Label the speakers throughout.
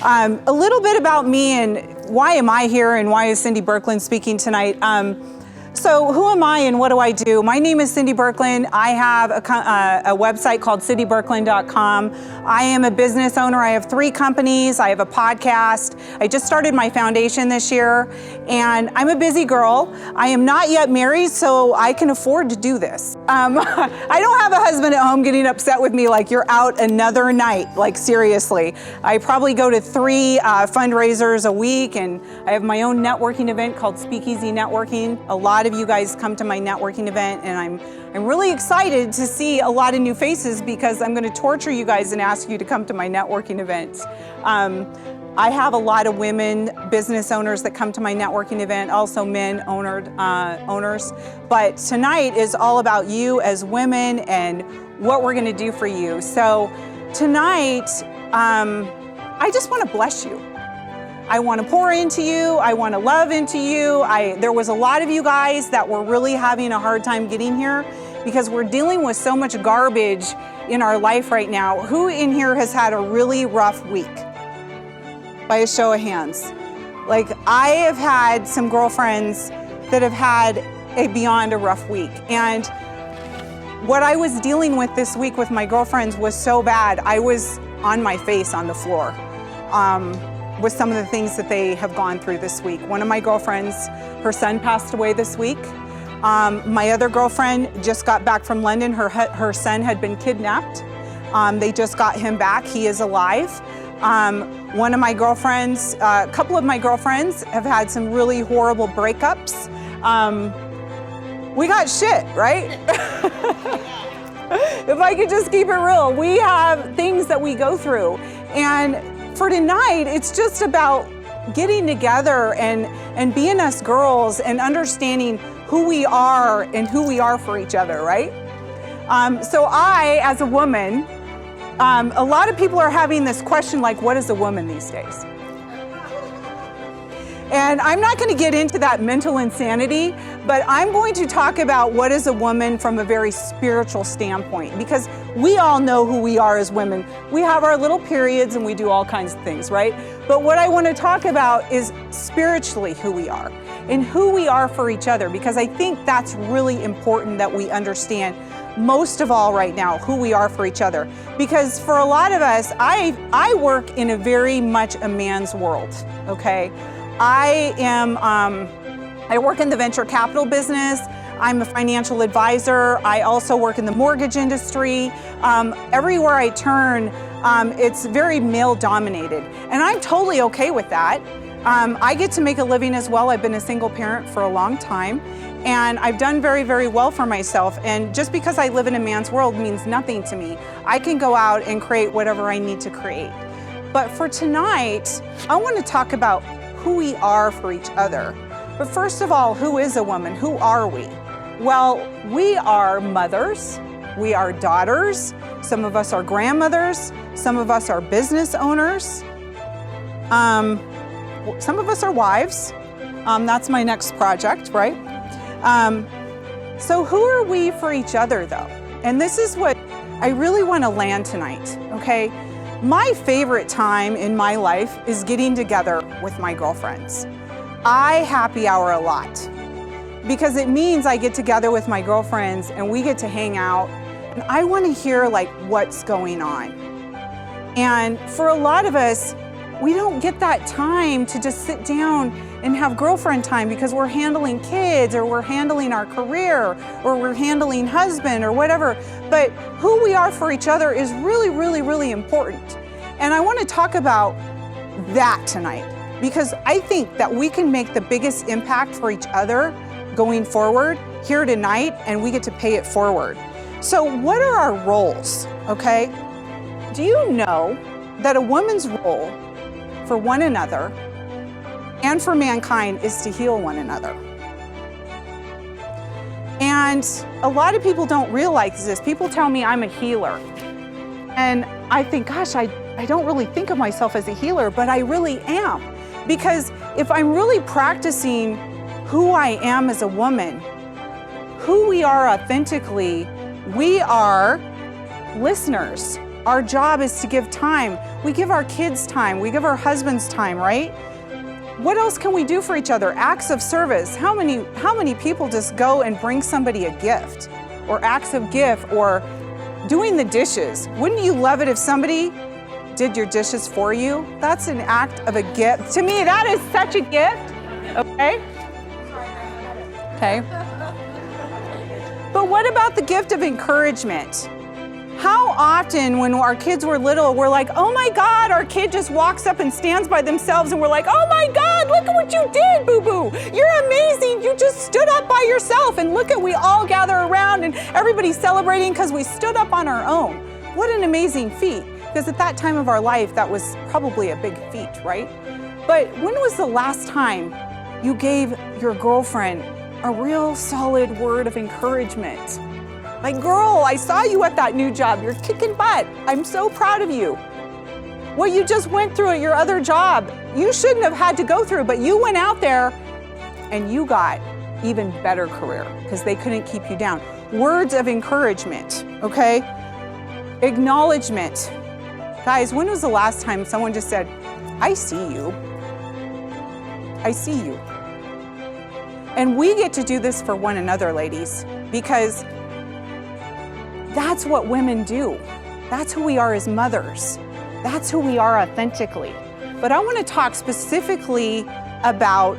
Speaker 1: A little bit about me and why am I here and why is Cindy Birkland speaking tonight. So who am I and what do I do? My name is Cindy Birkland. I have a website called citybirkland.com. I am a business owner. I have 3 companies. I have a podcast. I just started my foundation this year, and I'm a busy girl. I am not yet married, so I can afford to do this. I don't have a husband at home getting upset with me like, you're out another night, like seriously. I probably go to 3 fundraisers a week, and I have my own networking event called Speakeasy Networking. A lot of you guys come to my networking event, and I'm really excited to see a lot of new faces because I'm going to torture you guys and ask you to come to my networking events. I have a lot of women business owners that come to my networking event, also men owners. But tonight is all about you as women and what we're going to do for you. So tonight, I just want to bless you. I want to pour into you. I want to love into you. There was a lot of you guys that were really having a hard time getting here because we're dealing with so much garbage in our life right now. Who in here has had a really rough week? By a show of hands. Like, I have had some girlfriends that have had a beyond a rough week. And what I was dealing with this week with my girlfriends was so bad. I was on my face on the floor. With some of the things that they have gone through this week. One of my girlfriends, her son passed away this week. My other girlfriend just got back from London. Her son had been kidnapped. They just got him back. He is alive. One of my girlfriends, a couple of my girlfriends have had some really horrible breakups. We got shit, right? If I could just keep it real, we have things that we go through. And for tonight, it's just about getting together and being us girls and understanding who we are and who we are for each other, right? So I, as a woman, a lot of people are having this question like, what is a woman these days? And I'm not going to get into that mental insanity, but I'm going to talk about what is a woman from a very spiritual standpoint, because we all know who we are as women. We have our little periods and we do all kinds of things, right? But what I want to talk about is spiritually who we are and who we are for each other, because I think that's really important that we understand most of all right now, who we are for each other. Because for a lot of us, I work in a very much a man's world, okay? I work in the venture capital business. I'm a financial advisor. I also work in the mortgage industry. Everywhere I turn, it's very male dominated. And I'm totally okay with that. I get to make a living as well. I've been a single parent for a long time. And I've done very, very well for myself. And just because I live in a man's world means nothing to me. I can go out and create whatever I need to create. But for tonight, I want to talk about who we are for each other. But first of all, who is a woman? Who are we? Well, we are mothers, we are daughters, some of us are grandmothers, some of us are business owners, some of us are wives. That's my next project, right? So who are we for each other though? And this is what I really want to land tonight, okay? My favorite time in my life is getting together with my girlfriends. I happy hour a lot because it means I get together with my girlfriends and we get to hang out and I want to hear like what's going on. And for a lot of us, we don't get that time to just sit down and have girlfriend time because we're handling kids or we're handling our career or we're handling husband or whatever. But who we are for each other is really, really, really important. And I want to talk about that tonight because I think that we can make the biggest impact for each other going forward here tonight, and we get to pay it forward. So what are our roles, okay? Do you know that a woman's role for one another and for mankind is to heal one another? And a lot of people don't realize this. People tell me I'm a healer. And I think, gosh, I don't really think of myself as a healer, but I really am. Because if I'm really practicing who I am as a woman, who we are authentically, we are listeners. Our job is to give time. We give our kids time. We give our husbands time, right? What else can we do for each other? Acts of service. How many people just go and bring somebody a gift, or acts of gift, or doing the dishes? Wouldn't you love it if somebody did your dishes for you? That's an act of a gift. To me, that is such a gift. Okay? Okay. But what about the gift of encouragement? How often when our kids were little, we're like, oh my God, our kid just walks up and stands by themselves and we're like, oh my God, look at what you did, boo-boo. You're amazing. You just stood up by yourself, and look at, we all gather around and everybody's celebrating because we stood up on our own. What an amazing feat. Because at that time of our life, that was probably a big feat, right? But when was the last time you gave your girlfriend a real solid word of encouragement? Like, girl, I saw you at that new job. You're kicking butt. I'm so proud of you. What you just went through at your other job, you shouldn't have had to go through, but you went out there and you got even better career because they couldn't keep you down. Words of encouragement, okay? Acknowledgement. Guys, when was the last time someone just said, I see you. I see you. And we get to do this for one another, ladies, because that's what women do. That's who we are as mothers. That's who we are authentically. But I want to talk specifically about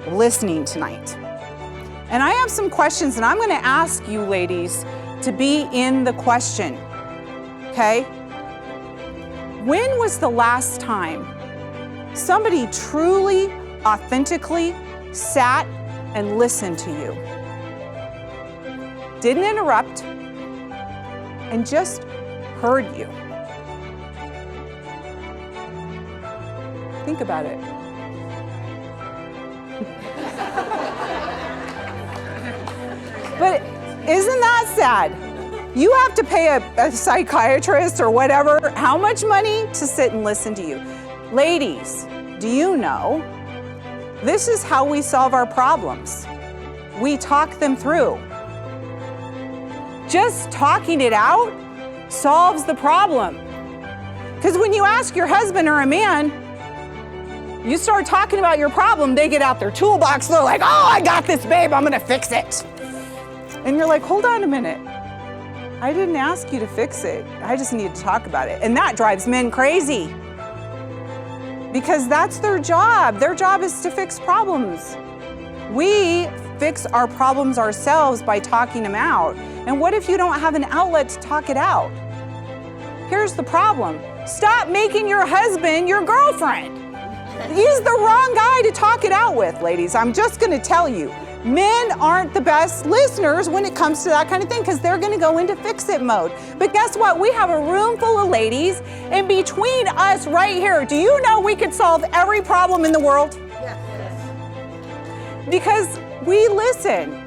Speaker 1: listening tonight. And I have some questions, and I'm going to ask you, ladies, to be in the question, okay? When was the last time somebody truly, authentically sat and listened to you? Didn't interrupt, and just heard you. Think about it. But isn't that sad? You have to pay a psychiatrist or whatever how much money to sit and listen to you. Ladies, do you know this is how we solve our problems? We talk them through. Just talking it out solves the problem. Because when you ask your husband or a man, you start talking about your problem, they get out their toolbox, they're like, oh, I got this, babe, I'm gonna fix it. And you're like, hold on a minute. I didn't ask you to fix it. I just need to talk about it. And that drives men crazy. Because that's their job. Their job is to fix problems. We fix our problems ourselves by talking them out. And what if you don't have an outlet to talk it out? Here's the problem. Stop making your husband your girlfriend. He's the wrong guy to talk it out with, ladies. I'm just gonna tell you. Men aren't the best listeners when it comes to that kind of thing because they're gonna go into fix-it mode. But guess what? We have a room full of ladies, and between us right here, do you know we could solve every problem in the world? Yes. Because we listen.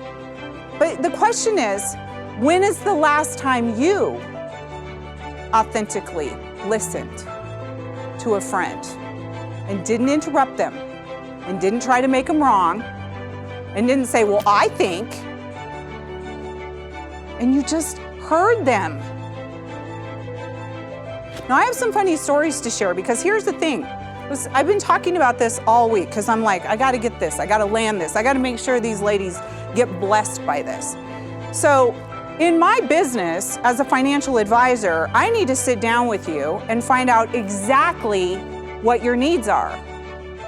Speaker 1: But the question is, when is the last time you authentically listened to a friend and didn't interrupt them and didn't try to make them wrong and didn't say, well, I think, and you just heard them? Now, I have some funny stories to share because here's the thing. I've been talking about this all week because I'm like, I gotta get this, I gotta land this, I gotta make sure these ladies get blessed by this. So in my business as a financial advisor, I need to sit down with you and find out exactly what your needs are.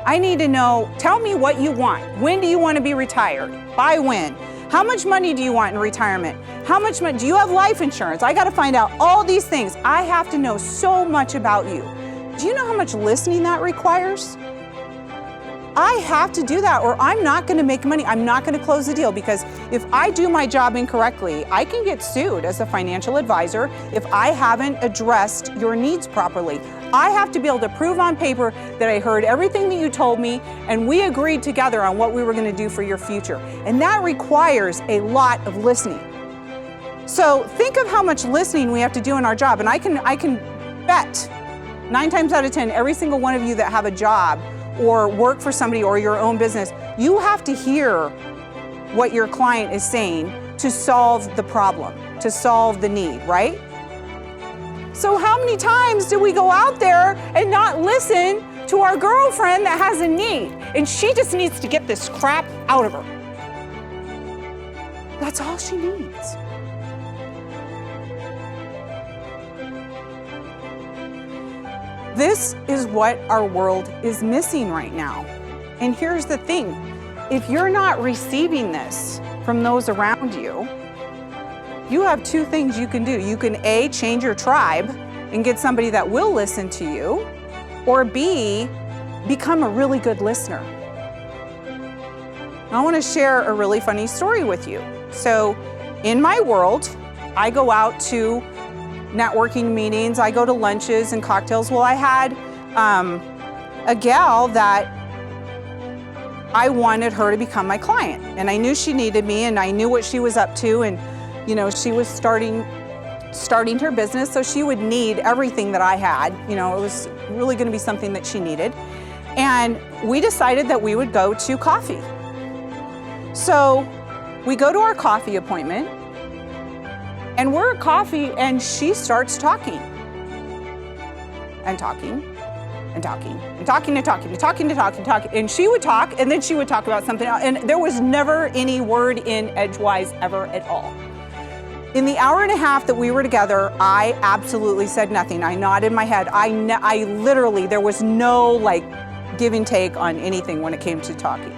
Speaker 1: I need to know, tell me what you want. When do you want to be retired? By when? How much money do you want in retirement? How much money? Do you have life insurance? I got to find out all these things. I have to know so much about you. Do you know how much listening that requires? I have to do that or I'm not going to make money. I'm not going to close the deal because if I do my job incorrectly, I can get sued as a financial advisor if I haven't addressed your needs properly. I have to be able to prove on paper that I heard everything that you told me and we agreed together on what we were going to do for your future. And that requires a lot of listening. So think of how much listening we have to do in our job. And I can bet 9 times out of 10, every single one of you that have a job or work for somebody or your own business, you have to hear what your client is saying to solve the problem, to solve the need, right? So how many times do we go out there and not listen to our girlfriend that has a need, and she just needs to get this crap out of her? That's all she needs. This is what our world is missing right now. And here's the thing, if you're not receiving this from those around you, you have two things you can do. You can A, change your tribe and get somebody that will listen to you, or B, become a really good listener. I want to share a really funny story with you. So in my world, I go out to networking meetings, I go to lunches and cocktails. Well, I had a gal that I wanted her to become my client, and I knew she needed me, and I knew what she was up to, and you know, she was starting her business, so she would need everything that I had. You know, it was really going to be something that she needed. And we decided that we would go to coffee. So we go to our coffee appointment, and we're at coffee, and she starts talking and talking and talking and talking and talking and talking and talking and talking. And she would talk, and then she would talk about something else. And there was never any word in edgewise ever at all. In the hour and a half that we were together, I absolutely said nothing. I nodded my head. I literally, there was no like give and take on anything when it came to talking.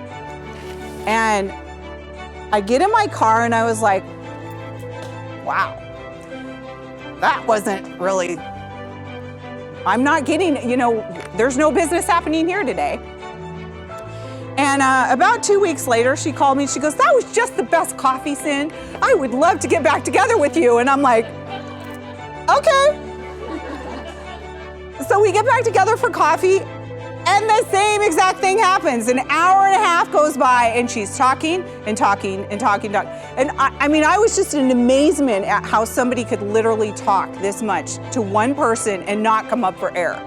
Speaker 1: And I get in my car and I was like, wow, that wasn't really, I'm not getting, you know, there's no business happening here today. And about 2 weeks later, she called me. She goes, that was just the best coffee, Sin. I would love to get back together with you. And I'm like, okay. So we get back together for coffee, and the same exact thing happens. An hour and a half goes by, and she's talking and talking and talking. And I mean, I was just in amazement at how somebody could literally talk this much to one person and not come up for air.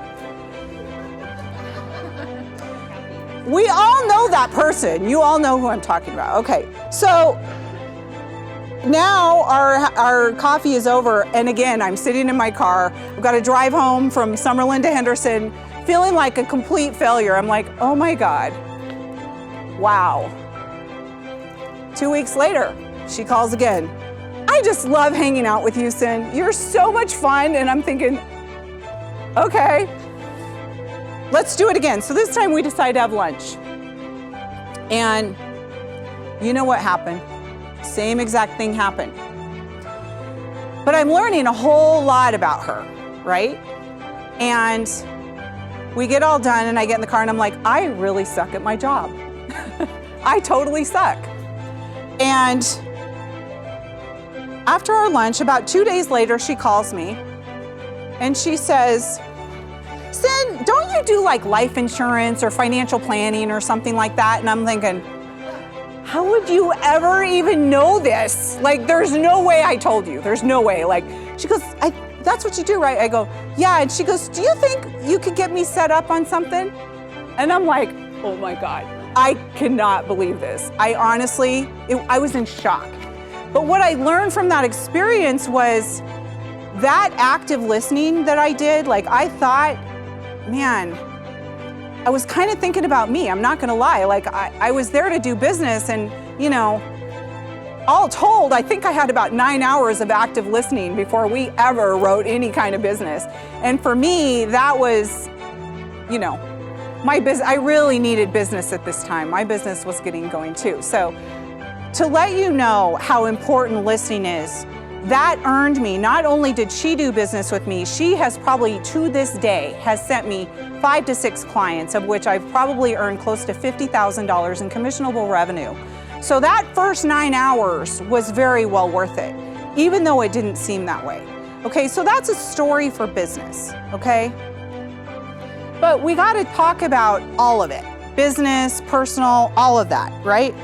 Speaker 1: We all know that person. You all know who I'm talking about. Okay, so now our coffee is over, and again, I'm sitting in my car. I've got to drive home from Summerlin to Henderson, feeling like a complete failure. I'm like, oh my God, wow. 2 weeks later, she calls again. I just love hanging out with you, Sin. You're so much fun. And I'm thinking, okay. Let's do it again. So this time we decide to have lunch. And you know what happened? Same exact thing happened. But I'm learning a whole lot about her, right? And we get all done and I get in the car and I'm like, I really suck at my job. I totally suck. And after our lunch, about 2 days later, she calls me and she says, Sin, don't you do like life insurance or financial planning or something like that? And I'm thinking, how would you ever even know this? Like, there's no way I told you. There's no way. Like, she goes, that's what you do, right? I go, yeah. And she goes, do you think you could get me set up on something? And I'm like, oh my God, I cannot believe this. I honestly, I was in shock. But what I learned from that experience was that active listening that I did, like I thought, man, I was kind of thinking about me. I'm not gonna lie. Like I was there to do business, and you know, all told, I think I had about 9 hours of active listening before we ever wrote any kind of business. And for me, that was, you know, my business. I really needed business at this time. My business was getting going too. So to let you know how important listening is, that earned me, not only did she do business with me, she has probably to this day has sent me 5 to 6 clients, of which I've probably earned close to $50,000 in commissionable revenue. So that first 9 hours was very well worth it, even though it didn't seem that way. Okay, so that's a story for business, okay? But we gotta talk about all of it, business, personal, all of that, right?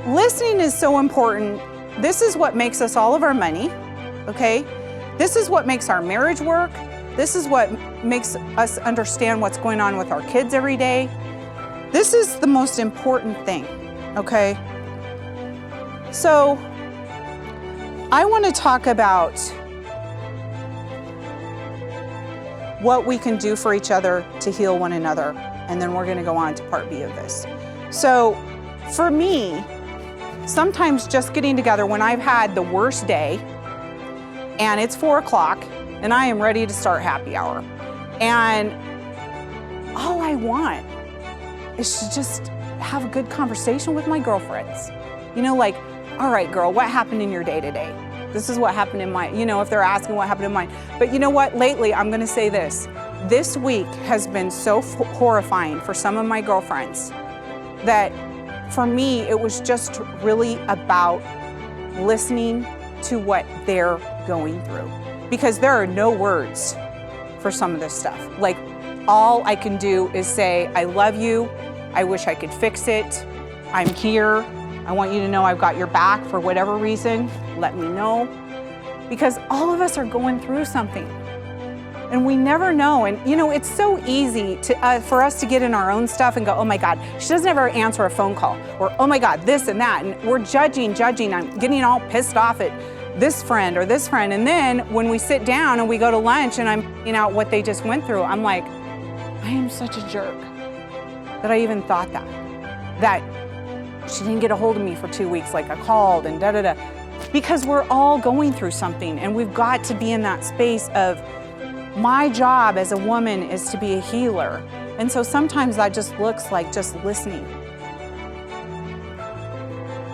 Speaker 1: Listening is so important. This is what makes us all of our money, okay? This is what makes our marriage work. This is what makes us understand what's going on with our kids every day. This is the most important thing, okay? So I want to talk about what we can do for each other to heal one another. And then we're gonna go on to part B of this. So for me, sometimes just getting together when I've had the worst day and it's 4 o'clock and I am ready to start happy hour. And all I want is to just have a good conversation with my girlfriends. You know, like, all right, girl, what happened in your day today? This is what happened in mine. You know, if they're asking what happened in mine. But you know what? Lately, I'm gonna say this. This week has been so horrifying for some of my girlfriends that for me, it was just really about listening to what they're going through. Because there are no words for some of this stuff. Like, all I can do is say, I love you. I wish I could fix it. I'm here. I want you to know I've got your back for whatever reason. Let me know. Because all of us are going through something. And we never know. And you know, it's so easy to, for us to get in our own stuff and go, oh my God, she doesn't ever answer a phone call. Or, oh my God, this and that. And we're judging. I'm getting all pissed off at this friend or this friend. And then when we sit down and we go to lunch and I'm finding out what they just went through, I'm like, I am such a jerk that I even thought that she didn't get a hold of me for 2 weeks, like I called and da-da-da. Because we're all going through something and we've got to be in that space of, my job as a woman is to be a healer. And so sometimes that just looks like just listening.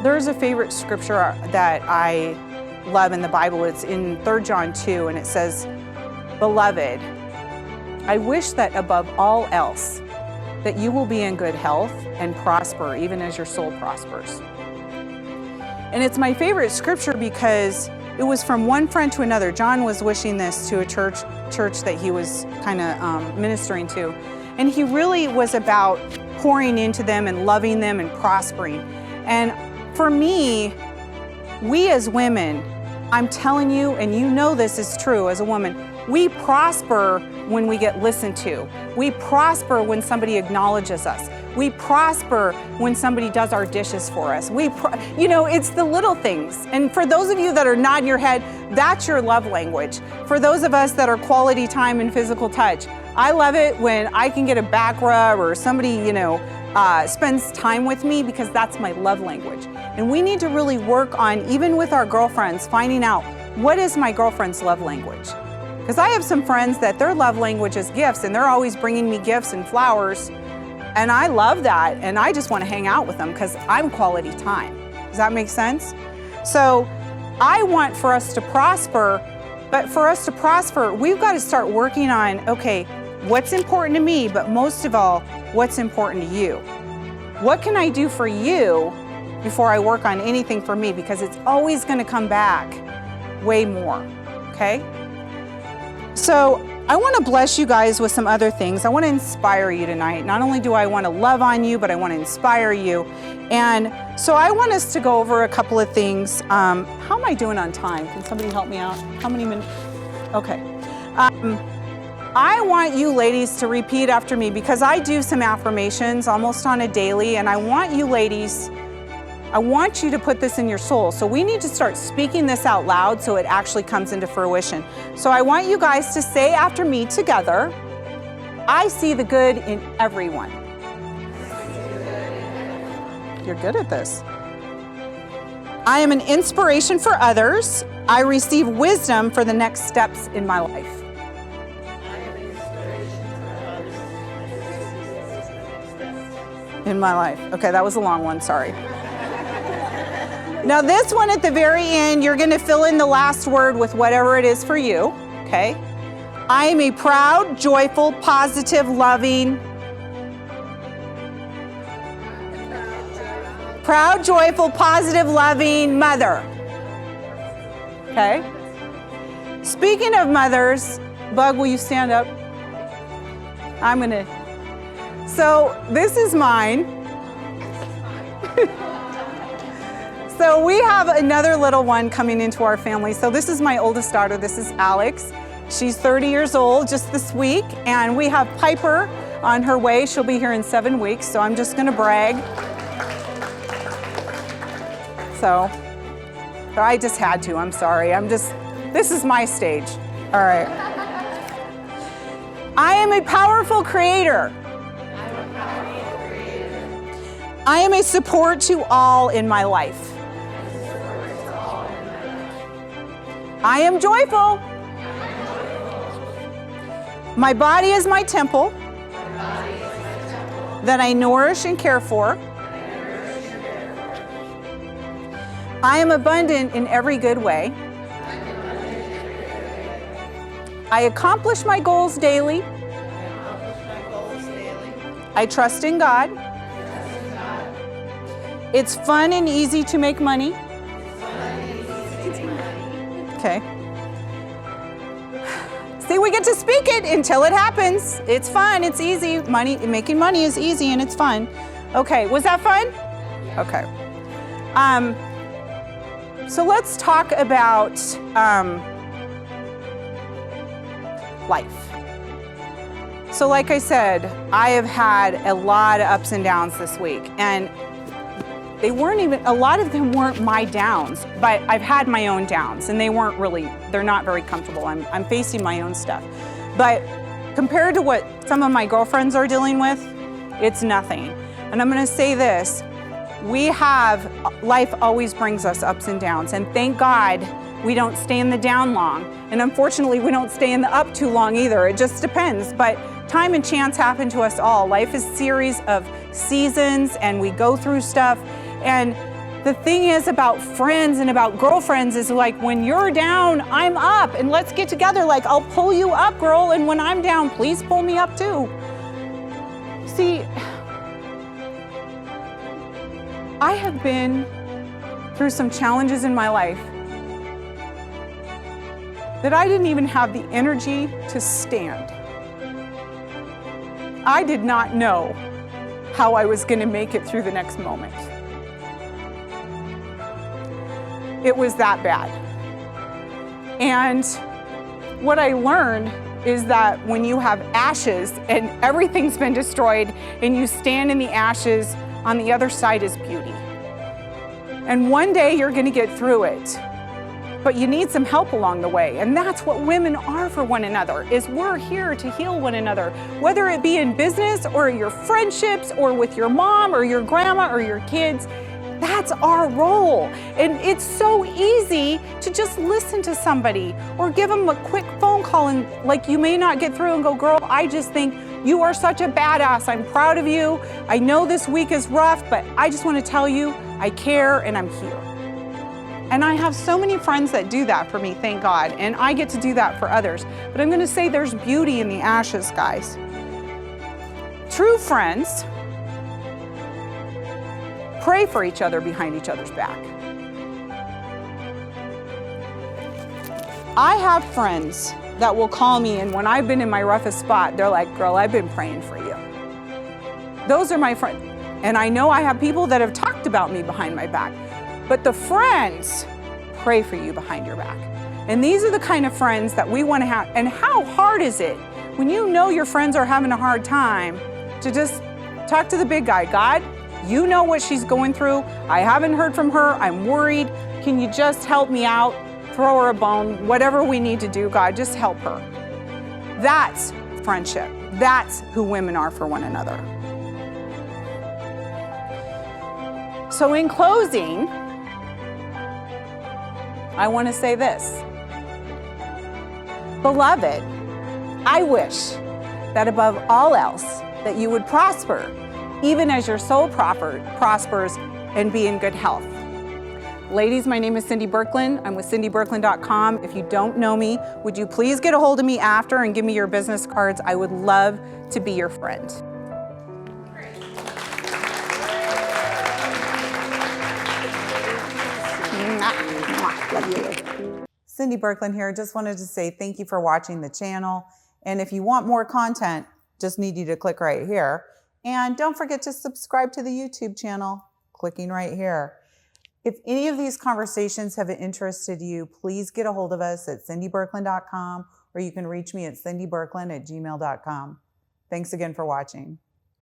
Speaker 1: There's a favorite scripture that I love in the Bible. It's in 3 John 2, and it says, Beloved, I wish that above all else, that you will be in good health and prosper, even as your soul prospers. And it's my favorite scripture because it was from one friend to another. John was wishing this to a church that he was kind of ministering to. And he really was about pouring into them and loving them and prospering. And for me, we as women, I'm telling you, and you know this is true as a woman, we prosper when we get listened to. We prosper when somebody acknowledges us. We prosper when somebody does our dishes for us. You know, it's the little things. And for those of you that are nodding your head, that's your love language. For those of us that are quality time and physical touch, I love it when I can get a back rub or somebody, you know, spends time with me, because that's my love language. And we need to really work on, even with our girlfriends, finding out, what is my girlfriend's love language? Because I have some friends that their love language is gifts, and they're always bringing me gifts and flowers. And I love that, and I just want to hang out with them because I'm quality time. Does that make sense? So I want for us to prosper, but for us to prosper, we've got to start working on, okay, what's important to me, but most of all, what's important to you? What can I do for you before I work on anything for me? Because it's always going to come back way more, okay? So I want to bless you guys with some other things. I want to inspire you tonight. Not only do I want to love on you, but I want to inspire you. And so I want us to go over a couple of things. How am I doing on time? Can somebody help me out? How many minutes? Okay. I want you ladies to repeat after me, because I do some affirmations almost on a daily, and I want you ladies, I want you to put this in your soul. So we need to start speaking this out loud so it actually comes into fruition. So I want you guys to say after me together, I see the good in everyone. You're good at this. I am an inspiration for others. I receive wisdom for the next steps in my life. In my life. Okay, that was a long one, sorry. Now this one at the very end, you're gonna fill in the last word with whatever it is for you, okay? I am a proud, joyful, positive, loving, mother, okay? Speaking of mothers, Bug, will you stand up? So this is mine. So we have another little one coming into our family. So this is my oldest daughter. This is Alex. She's 30 years old just this week. And we have Piper on her way. She'll be here in 7 weeks. So I'm just going to brag. So I just had to. I'm sorry. This is my stage. All right. I am a powerful creator. I am a support to all in my life. I am joyful. My body is my temple that I nourish and care for. I am abundant in every good way. I accomplish my goals daily. I trust in God. It's fun and easy to make money. Okay. See, we get to speak it until it happens. It's fun, it's easy. Making money is easy and it's fun. Okay, was that fun? Okay. So let's talk about life. So like I said, I have had a lot of ups and downs this week, and a lot of them weren't my downs, but I've had my own downs, and they're not very comfortable. I'm facing my own stuff. But compared to what some of my girlfriends are dealing with, it's nothing. And I'm gonna say this, life always brings us ups and downs, and thank God we don't stay in the down long. And unfortunately, we don't stay in the up too long either. It just depends. But time and chance happen to us all. Life is a series of seasons, and we go through stuff. And the thing is about friends and about girlfriends is like, when you're down, I'm up, and let's get together. Like, I'll pull you up, girl, and when I'm down, please pull me up too. See, I have been through some challenges in my life that I didn't even have the energy to stand. I did not know how I was going to make it through the next moment. It was that bad. And what I learned is that when you have ashes and everything's been destroyed and you stand in the ashes, on the other side is beauty. And one day you're going to get through it. But you need some help along the way. And that's what women are for one another, is we're here to heal one another, whether it be in business or your friendships or with your mom or your grandma or your kids. That's our role. And it's so easy to just listen to somebody or give them a quick phone call, and like, you may not get through and go, girl, I just think you are such a badass. I'm proud of you. I know this week is rough, but I just want to tell you I care and I'm here. And I have so many friends that do that for me, thank God. And I get to do that for others. But I'm gonna say there's beauty in the ashes, guys. True friends pray for each other behind each other's back. I have friends that will call me, and when I've been in my roughest spot, they're like, girl, I've been praying for you. Those are my friends. And I know I have people that have talked about me behind my back. But the friends pray for you behind your back. And these are the kind of friends that we want to have. And how hard is it when you know your friends are having a hard time to just talk to the big guy? God, you know what she's going through. I haven't heard from her. I'm worried. Can you just help me out? Throw her a bone, whatever we need to do, God, just help her. That's friendship. That's who women are for one another. So in closing, I want to say this. Beloved, I wish that above all else that you would prosper, even as your soul prospers, and be in good health. Ladies, my name is Cindy Birkland. I'm with cindybirkland.com. If you don't know me, would you please get a hold of me after and give me your business cards? I would love to be your friend. Love you. Cindy Birkland here. Just wanted to say thank you for watching the channel. And if you want more content, just need you to click right here. And don't forget to subscribe to the YouTube channel, clicking right here. If any of these conversations have interested you, please get a hold of us at cindybirkland.com, or you can reach me at cindybirkland@gmail.com. Thanks again for watching.